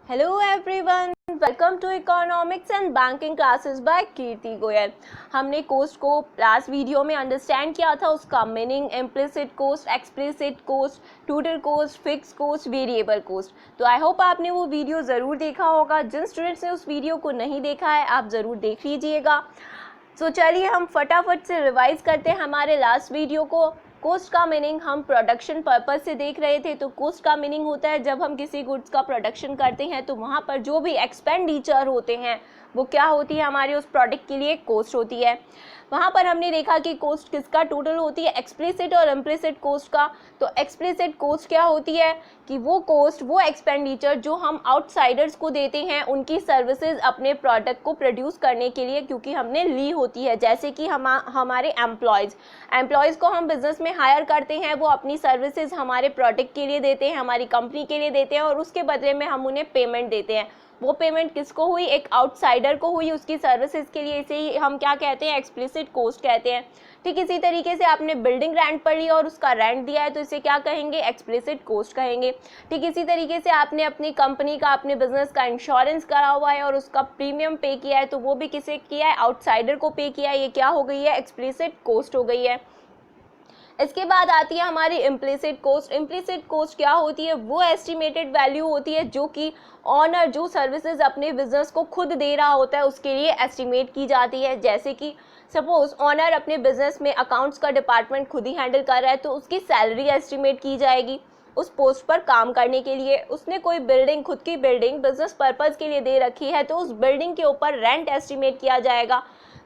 Hello everyone, welcome to economics and banking classes by Kirti Goyal. हमने cost को last video में understand किया था, उसका meaning, implicit cost, explicit cost, total cost, fix cost, variable cost. तो I hope आपने वो वीडियो ज़रूर देखा होगा। जिन स्टूडेंट्स ने उस वीडियो को नहीं देखा है आप ज़रूर देख लीजिएगा। तो चलिए हम फटाफट से रिवाइज करते हैं हमारे लास्ट वीडियो को। कोस्ट का मीनिंग हम प्रोडक्शन पर्पस से देख रहे थे। तो कोस्ट का मीनिंग होता है जब हम किसी गुड्स का प्रोडक्शन करते हैं तो वहाँ पर जो भी एक्सपेंडिचर होते हैं वो क्या होती है, हमारी उस प्रोडक्ट के लिए कोस्ट होती है। वहाँ पर हमने देखा कि कोस्ट किसका टोटल होती है, एक्सप्लिसिट और इम्प्लिसिट कोस्ट का। तो एक्सप्लिसिट कोस्ट क्या होती है कि वो कोस्ट, वो एक्सपेंडिचर जो हम आउटसाइडर्स को देते हैं उनकी सर्विसेज अपने प्रोडक्ट को प्रोड्यूस करने के लिए, क्योंकि हमने ली होती है। जैसे कि हमारे एम्प्लॉयज़ को हम बिजनेस में हायर करते हैं, वो अपनी सर्विसेज हमारे प्रोडक्ट के लिए देते हैं, हमारी कंपनी के लिए देते हैं और उसके बदले में हम उन्हें पेमेंट देते हैं। वो पेमेंट किसको हुई, एक आउटसाइडर को हुई उसकी सर्विसेज के लिए। इसे ही हम क्या कहते हैं, एक्सप्लिसिट कोस्ट कहते हैं। ठीक इसी तरीके से आपने बिल्डिंग रेंट पर लिया और उसका रेंट दिया है तो इसे क्या कहेंगे, एक्सप्लिसिट कोस्ट कहेंगे। ठीक इसी तरीके से आपने अपनी कंपनी का, अपने बिजनेस का इंश्योरेंस करा हुआ है और उसका प्रीमियम पे किया है तो वो भी किसे किया है, आउटसाइडर को पे किया है। ये क्या हो गई है, एक्सप्लिसिट कोस्ट हो गई है। इसके बाद आती है हमारी इम्प्लिसिट कोस्ट। इम्प्लिसिट कोस्ट क्या होती है, वो एस्टिमेटेड वैल्यू होती है जो कि ऑनर जो सर्विसेज अपने बिजनेस को खुद दे रहा होता है उसके लिए एस्टिमेट की जाती है। जैसे कि सपोज ऑनर अपने बिजनेस में अकाउंट्स का डिपार्टमेंट खुद ही हैंडल कर रहा है तो उसकी सैलरी एस्टिमेट की जाएगी उस पोस्ट पर काम करने के लिए। उसने कोई बिल्डिंग, खुद की बिल्डिंग बिजनेस पर्पज़ के लिए दे रखी है तो उस बिल्डिंग के ऊपर रेंट एस्टिमेट किया जाएगा।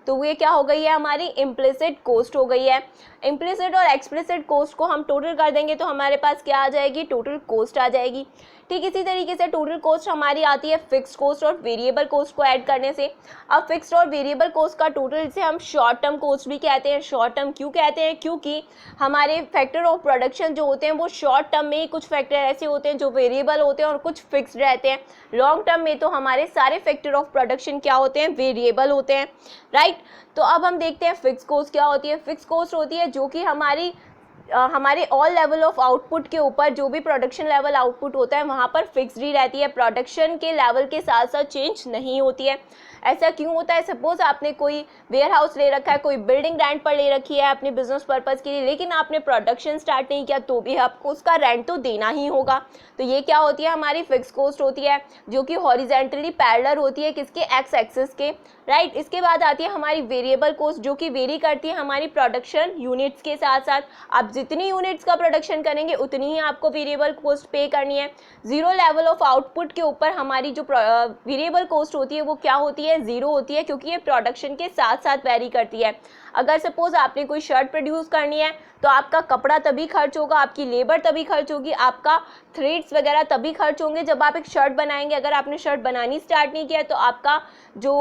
तो ये क्या हो गई है, हमारी इम्प्लिसिट कोस्ट हो गई है। इम्प्लिसिट और एक्सप्लिसिट कोस्ट को हम टोटल कर देंगे तो हमारे पास क्या आ जाएगी, टोटल कोस्ट आ जाएगी। ठीक इसी तरीके से टोटल कोस्ट हमारी आती है फिक्स्ड कोस्ट और वेरिएबल कोस्ट को ऐड करने से। अब फिक्स्ड और वेरिएबल कोस्ट का टोटल से हम शॉर्ट टर्म कोस्ट भी कहते हैं। शॉर्ट टर्म क्यों कहते हैं, क्योंकि हमारे फैक्टर ऑफ प्रोडक्शन जो होते हैं वो शॉर्ट टर्म में ही कुछ फैक्टर ऐसे होते हैं जो वेरिएबल होते हैं और कुछ फिक्स्ड रहते हैं। लॉन्ग टर्म में तो हमारे सारे फैक्टर ऑफ प्रोडक्शन क्या होते हैं, वेरिएबल होते हैं, राइट। तो अब हम देखते हैं फिक्स कोस्ट क्या होती है। फिक्स कोस्ट होती है जो कि हमारे ऑल लेवल ऑफ आउटपुट के ऊपर जो भी प्रोडक्शन लेवल आउटपुट होता है वहाँ पर फिक्स्ड ही रहती है, प्रोडक्शन के लेवल के साथ साथ चेंज नहीं होती है। ऐसा क्यों होता है, सपोज आपने कोई वेयर हाउस ले रखा है, कोई बिल्डिंग रेंट पर ले रखी है अपने बिजनेस पर्पज़ के लिए, लेकिन आपने प्रोडक्शन स्टार्ट नहीं किया तो भी आपको उसका रेंट तो देना ही होगा। तो ये क्या होती है, हमारी फिक्स कॉस्ट होती है जो कि हॉरिजेंटली पैरेलल होती है किसके, एक्स एक्सिस के, राइट। इसके बाद आती है हमारी वेरिएबल कॉस्ट जो कि वेरी करती है हमारी प्रोडक्शन यूनिट्स के साथ साथ। आप जितनी यूनिट्स का प्रोडक्शन करेंगे उतनी ही आपको वेरिएबल कॉस्ट पे करनी है। जीरो लेवल ऑफ आउटपुट के ऊपर हमारी जो वेरिएबल कॉस्ट होती है वो क्या होती है, जीरो होती है, क्योंकि ये प्रोडक्शन के साथ साथ वेरी करती है। अगर सपोज आपने कोई शर्ट प्रोड्यूस करनी है तो आपका कपड़ा तभी खर्च होगा, आपकी लेबर तभी खर्च होगी, आपका थ्रेड्स वगैरह तभी खर्च होंगे जब आप एक शर्ट बनाएंगे। अगर आपने शर्ट बनानी स्टार्ट नहीं किया तो आपका जो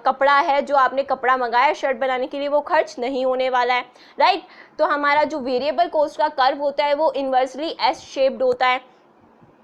कपड़ा है, जो आपने कपड़ा मंगाया शर्ट बनाने के लिए, वो खर्च नहीं होने वाला है, राइट। तो हमारा जो वेरिएबल कॉस्ट का कर्व होता है वो इन्वर्सली एस शेप्ड होता है,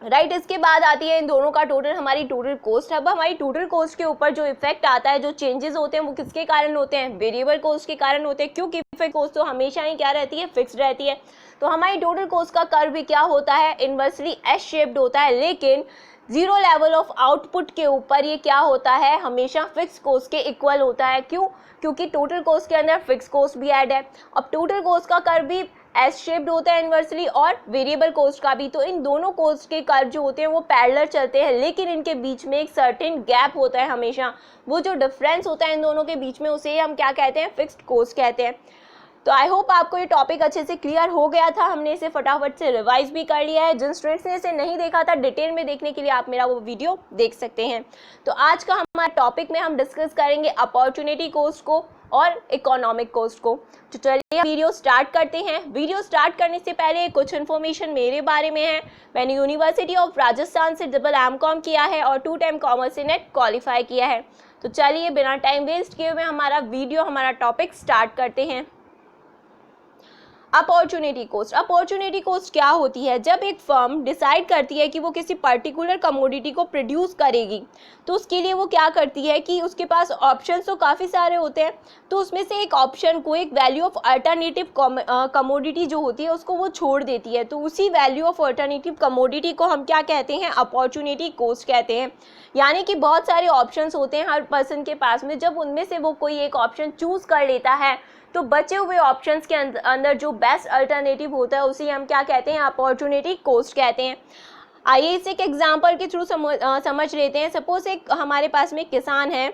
राइट। इसके बाद आती है इन दोनों का टोटल, हमारी टोटल कॉस्ट। अब हमारी टोटल कॉस्ट के ऊपर जो इफेक्ट आता है, जो चेंजेस होते हैं वो किसके कारण होते हैं, वेरिएबल कॉस्ट के कारण होते हैं, क्योंकि फिक्स कॉस्ट तो हमेशा ही क्या रहती है, फिक्स्ड रहती है। तो हमारी टोटल कॉस्ट का कर्व भी क्या होता है, इन्वर्सली एस शेप्ड होता है, लेकिन जीरो लेवल ऑफ आउटपुट के ऊपर ये क्या होता है, हमेशा फिक्स कॉस्ट के इक्वल होता है। क्यों, क्योंकि टोटल कॉस्ट के अंदर फिक्स कॉस्ट भी ऐड है। अब टोटल कॉस्ट का कर्व भी एस शेप्ड होता है इन्वर्सली और वेरिएबल कॉस्ट का भी। तो इन दोनों कॉस्ट के कर्व जो होते हैं वो पैरेलल चलते हैं, लेकिन इनके बीच में एक सर्टेन गैप होता है हमेशा। वो जो डिफरेंस होता है इन दोनों के बीच में उसे हम क्या कहते हैं, फिक्स्ड कॉस्ट कहते हैं। तो आई होप आपको ये टॉपिक अच्छे से क्लियर हो गया था। हमने इसे फटाफट से रिवाइज भी कर लिया है। जिन स्टूडेंट्स ने इसे नहीं देखा था, डिटेल में देखने के लिए आप मेरा वो वीडियो देख सकते हैं। तो आज का हमारे टॉपिक में हम डिस्कस करेंगे अपॉर्चुनिटी कॉस्ट को और इकोनॉमिक कॉस्ट को। तो चलिए वीडियो स्टार्ट करते हैं। वीडियो स्टार्ट करने से पहले कुछ इन्फॉर्मेशन मेरे बारे में है। मैंने यूनिवर्सिटी ऑफ राजस्थान से MCOM किया है और 2 टाइम कॉमर्स से नेट क्वालिफाई किया है। तो चलिए बिना टाइम वेस्ट किए हुए हमारा टॉपिक स्टार्ट करते हैं। Opportunity coast. अपॉर्चुनिटी कोस्ट क्या होती है? जब एक फर्म डिसाइड करती है कि वो किसी पर्टिकुलर कमोडिटी को प्रोड्यूस करेगी, तो उसके लिए वो क्या करती है कि उसके पास ऑप्शंस तो काफ़ी सारे होते हैं, तो उसमें से एक ऑप्शन को, एक वैल्यू ऑफ अल्टरनेटिव कमोडिटी जो होती है उसको वो छोड़ देती है। तो उसी वैल्यू ऑफ अल्टरनेटिव कमोडिटी को हम क्या कहते हैं? अपॉर्चुनिटी कोस्ट कहते हैं। यानी कि बहुत सारे ऑप्शंस होते हैं हर पर्सन के पास में, जब उनमें से वो कोई एक ऑप्शन चूज़ कर लेता है तो बचे हुए ऑप्शंस के अंदर जो बेस्ट अल्टरनेटिव होता है उसी हम क्या कहते हैं? अपॉर्चुनिटी कोस्ट कहते हैं। आइए इसे एक एग्जांपल के थ्रू समझ लेते हैं। सपोज एक हमारे पास में किसान है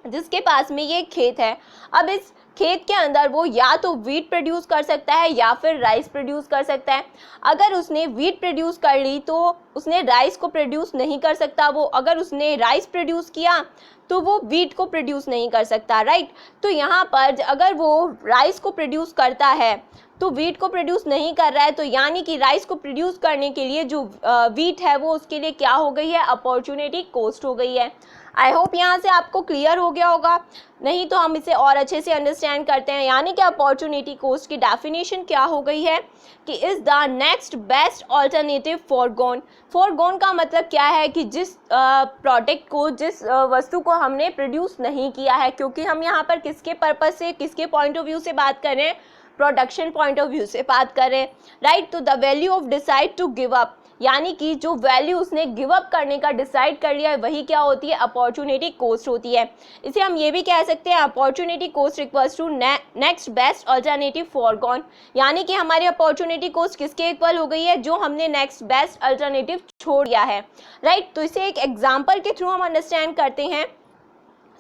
जिसके पास में ये खेत है। अब इस खेत के अंदर वो या तो वीट प्रोड्यूस कर सकता है या फिर राइस प्रोड्यूस कर सकता है। अगर उसने वीट प्रोड्यूस कर ली तो उसने राइस को प्रोड्यूस नहीं कर सकता। वो अगर उसने राइस प्रोड्यूस किया तो वो वीट को प्रोड्यूस नहीं कर सकता, राइट। तो यहाँ पर अगर वो राइस को प्रोड्यूस करता है तो वीट को प्रोड्यूस नहीं कर रहा है, तो यानी कि राइस को प्रोड्यूस करने के लिए जो वीट है वो उसके लिए क्या हो गई है? अपॉर्चुनिटी कोस्ट हो गई है। आई होप यहाँ से आपको क्लियर हो गया होगा, नहीं तो हम इसे और अच्छे से अंडरस्टैंड करते हैं। यानी कि अपॉर्चुनिटी कोस्ट की डेफिनेशन क्या हो गई है कि is the next best alternative foregone. Foregone का मतलब क्या है कि जिस प्रोडक्ट को, जिस वस्तु को हमने प्रोड्यूस नहीं किया है, क्योंकि हम यहाँ पर किसके पर्पस से, किसके पॉइंट ऑफ व्यू से बात कर रहे हैं? प्रोडक्शन पॉइंट ऑफ व्यू से बात कर रहे हैं, राइट। तो the value of decide to give up, यानी कि जो वैल्यू उसने गिव अप करने का डिसाइड कर लिया है वही क्या होती है? अपॉर्चुनिटी कोस्ट होती है। इसे हम ये भी कह सकते हैं opportunity cost equals to next best alternative forgone. यानी कि हमारी अपॉर्चुनिटी कोस्ट किसके इक्वल हो गई है? जो हमने नेक्स्ट बेस्ट अल्टरनेटिव छोड़ दिया है, राइट। तो इसे एक एग्जाम्पल के थ्रू हम अंडरस्टैंड करते हैं।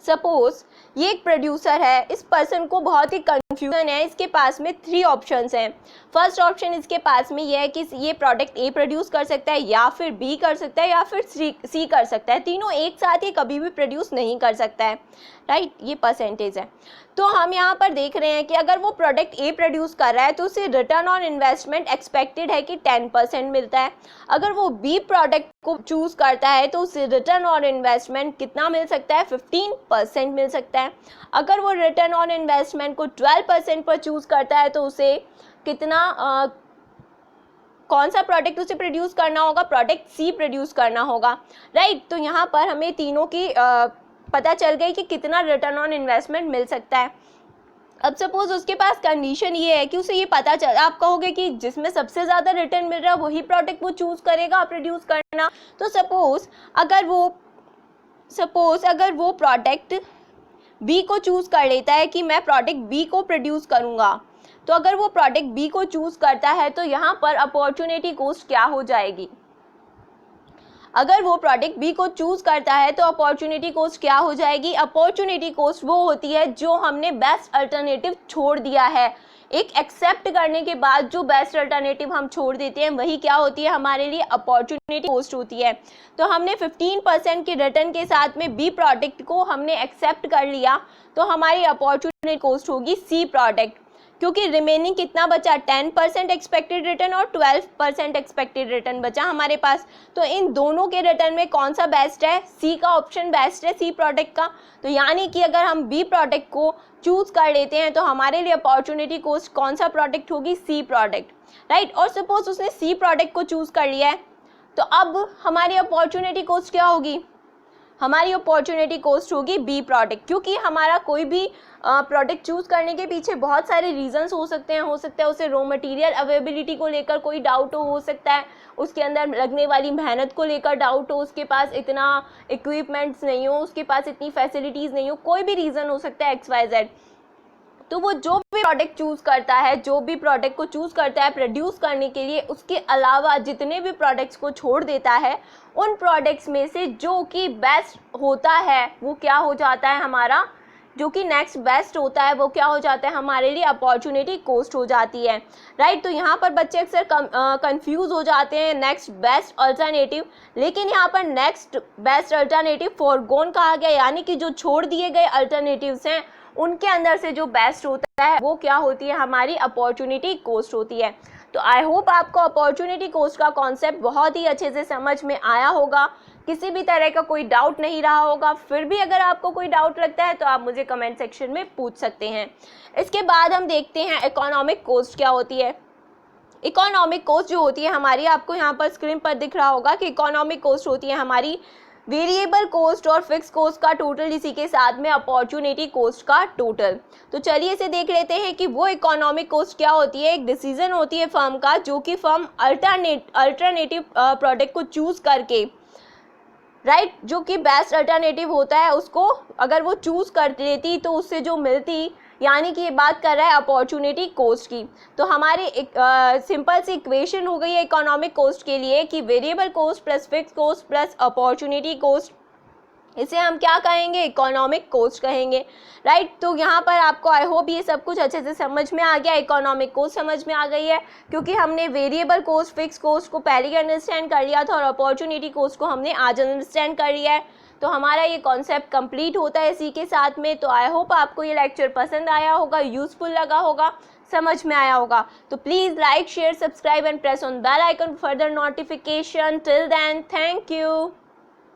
सपोज ये एक प्रोड्यूसर है, इस पर्सन को बहुत ही कंफ्यूजन है, इसके पास में 3 ऑप्शंस हैं। फर्स्ट ऑप्शन इसके पास में ये है कि ये प्रोडक्ट ए प्रोड्यूस कर सकता है या फिर बी कर सकता है या फिर सी कर सकता है। तीनों एक साथ ये कभी भी प्रोड्यूस नहीं कर सकता है, राइट। ये परसेंटेज है। तो हम यहाँ पर देख रहे हैं कि अगर वो प्रोडक्ट ए प्रोड्यूस कर रहा है तो उसे रिटर्न ऑन इन्वेस्टमेंट एक्सपेक्टेड है कि 10% मिलता है। अगर वो बी प्रोडक्ट को चूज़ करता है तो उसे रिटर्न ऑन इन्वेस्टमेंट कितना मिल सकता है? 15% मिल सकता है। अगर वो रिटर्न ऑन इन्वेस्टमेंट को 12% पर चूज़ करता है तो उसे कितना कौन सा प्रोडक्ट उसे प्रोड्यूस करना होगा? प्रोडक्ट सी प्रोड्यूस करना होगा, राइट। तो यहाँ पर हमें तीनों की पता चल गई कि कितना रिटर्न ऑन इन्वेस्टमेंट मिल सकता है। अब सपोज उसके पास कंडीशन ये है कि उसे ये पता चल, आप कहोगे कि जिसमें सबसे ज़्यादा रिटर्न मिल रहा है वही प्रोडक्ट वो चूज़ करेगा प्रोड्यूस करना। तो सपोज अगर वो प्रोडक्ट बी को चूज़ कर लेता है कि मैं प्रोडक्ट बी को प्रोड्यूस करूँगा, तो अगर वो प्रोडक्ट बी को चूज़ करता है तो यहाँ पर अपॉर्चुनिटी कोस्ट क्या हो जाएगी? अगर वो प्रोडक्ट बी को चूज़ करता है तो अपॉर्चुनिटी कोस्ट क्या हो जाएगी? अपॉर्चुनिटी कोस्ट वो होती है जो हमने बेस्ट अल्टरनेटिव छोड़ दिया है। एक एक्सेप्ट करने के बाद जो बेस्ट अल्टरनेटिव हम छोड़ देते हैं वही क्या होती है? हमारे लिए अपॉर्चुनिटी कोस्ट होती है। तो हमने 15% के रिटर्न के साथ में बी प्रोडक्ट को हमने एक्सेप्ट कर लिया, तो हमारी अपॉर्चुनिटी कोस्ट होगी सी प्रोडक्ट, क्योंकि रिमेनिंग कितना बचा? 10% एक्सपेक्टेड रिटर्न और 12% एक्सपेक्टेड रिटर्न बचा हमारे पास। तो इन दोनों के रिटर्न में कौन सा बेस्ट है? सी का ऑप्शन बेस्ट है, सी प्रोडक्ट का। तो यानी कि अगर हम बी प्रोडक्ट को चूज़ कर लेते हैं तो हमारे लिए अपॉर्चुनिटी कोस्ट कौन सा प्रोडक्ट होगी? सी प्रोडक्ट, राइट। और सपोज उसने सी प्रोडक्ट को चूज़ कर लिया है तो अब हमारी अपॉर्चुनिटी कोस्ट क्या होगी? हमारी अपॉर्चुनिटी कोस्ट होगी बी प्रोडक्ट, क्योंकि हमारा कोई भी प्रोडक्ट चूज़ करने के पीछे बहुत सारे रीजंस हो सकते हैं। उसे रॉ मटेरियल अवेलेबिलिटी को लेकर कोई डाउट हो सकता है, उसके अंदर लगने वाली मेहनत को लेकर डाउट हो, उसके पास इतना इक्विपमेंट्स नहीं हो, उसके पास इतनी फैसिलिटीज़ नहीं हो, कोई भी रीज़न हो सकता है XYZ। तो वो जो भी प्रोडक्ट चूज़ करता है, जो भी प्रोडक्ट को चूज़ करता है प्रोड्यूस करने के लिए, उसके अलावा जितने भी प्रोडक्ट्स को छोड़ देता है, उन प्रोडक्ट्स में से जो कि बेस्ट होता है वो क्या हो जाता है? हमारा जो कि नेक्स्ट बेस्ट होता है वो क्या हो जाता है? हमारे लिए अपॉर्चुनिटी कोस्ट हो जाती है, राइट। तो यहाँ पर बच्चे अक्सर कंफ्यूज हो जाते हैं नेक्स्ट बेस्ट अल्टरनेटिव, लेकिन यहाँ पर नेक्स्ट बेस्ट अल्टरनेटिव फॉरगॉन कहा गया, यानी कि जो छोड़ दिए गए अल्टरनेटिव्स हैं उनके अंदर से जो बेस्ट होता है वो क्या होती है? हमारी अपॉर्चुनिटी कोस्ट होती है। तो आई होप आपको अपॉर्चुनिटी कोस्ट का कॉन्सेप्ट बहुत ही अच्छे से समझ में आया होगा। किसी भी तरह का कोई डाउट नहीं रहा होगा। फिर भी अगर आपको कोई डाउट लगता है तो आप मुझे कमेंट सेक्शन में पूछ सकते हैं। इसके बाद हम देखते हैं इकोनॉमिक कॉस्ट क्या होती है। इकोनॉमिक कॉस्ट जो होती है हमारी, आपको यहाँ पर स्क्रीन पर दिख रहा होगा कि इकोनॉमिक कॉस्ट होती है हमारी वेरिएबल कॉस्ट और फिक्स कॉस्ट का टोटल, इसी के साथ में अपॉर्चुनिटी कॉस्ट का टोटल। तो चलिए इसे देख लेते हैं कि वो इकोनॉमिक कॉस्ट क्या होती है। एक डिसीजन होती है फर्म का, जो कि फर्म अल्टरनेटिव प्रोडक्ट को चूज़ करके, राइट, जो कि बेस्ट अल्टरनेटिव होता है उसको अगर वो चूज़ कर लेती तो उससे जो मिलती, यानी कि ये बात कर रहा है अपॉर्चुनिटी कॉस्ट की। तो हमारी एक सिंपल सी इक्वेशन हो गई है इकोनॉमिक कॉस्ट के लिए कि variable cost plus fix cost plus opportunity cost, इसे हम क्या कहेंगे, इकोनॉमिक कॉस्ट कहेंगे, राइट। तो यहाँ पर आपको आई होप ये सब कुछ अच्छे से समझ में आ गया, इकोनॉमिक कॉस्ट समझ में आ गई है, क्योंकि हमने वेरिएबल कॉस्ट फिक्स कॉस्ट को पहले ही अंडरस्टैंड कर लिया था और अपॉर्चुनिटी कॉस्ट को हमने आज अंडरस्टैंड कर लिया है। तो हमारा ये कॉन्सेप्ट कंप्लीट होता है इसी के साथ में। तो आई होप आपको ये लेक्चर पसंद आया होगा, यूजफुल लगा होगा, समझ में आया होगा। तो please like share subscribe and press on bell icon for further notification. Till then, thank you.